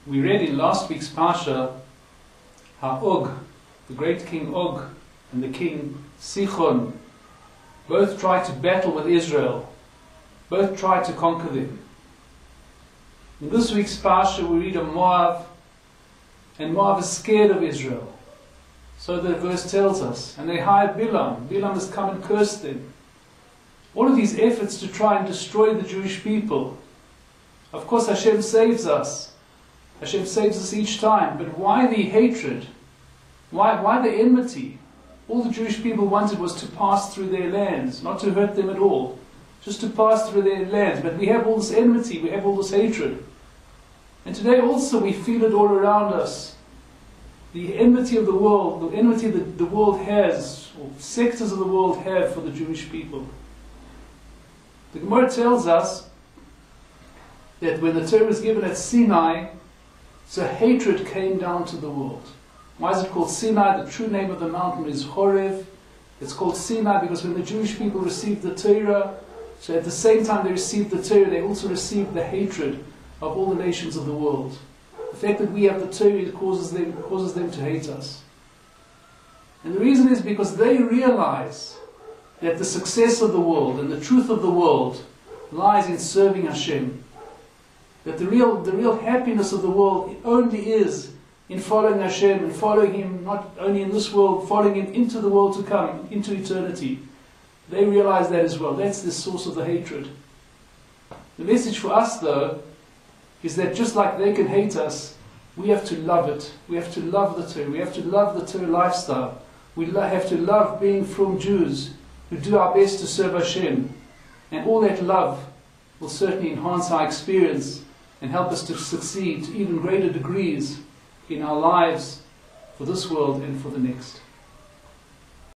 We read in last week's Parsha how Og, the great king Og, and the king Sichon both tried to battle with Israel, both tried to conquer them. In this week's Parsha we read of Moab, and Moab is scared of Israel. So the verse tells us, and they hired Bilam. Bilam has come and cursed them. All of these efforts to try and destroy the Jewish people. Of course Hashem saves us. Hashem saves us each time, but why the hatred? Why the enmity? All the Jewish people wanted was to pass through their lands, not to hurt them at all, just to pass through their lands. But we have all this enmity, we have all this hatred. And today also we feel it all around us. The enmity of the world, the enmity that the world has, or sectors of the world have for the Jewish people. The Gemara tells us that when the Torah was given at Sinai, so hatred came down to the world. Why is it called Sinai? The true name of the mountain is Horeb. It's called Sinai because when the Jewish people received the Torah, so at the same time they received the Torah, they also received the hatred of all the nations of the world. The fact that we have the Torah causes them to hate us. And the reason is because they realize that the success of the world and the truth of the world lies in serving Hashem. That the real happiness of the world only is in following Hashem and following Him, not only in this world, following Him into the world to come, into eternity. They realize that as well. That's the source of the hatred. The message for us, though, is that just like they can hate us, we have to love it. We have to love the Torah. We have to love the Torah lifestyle. We have to love being from Jews who do our best to serve Hashem. And all that love will certainly enhance our experience and help us to succeed to even greater degrees in our lives for this world and for the next.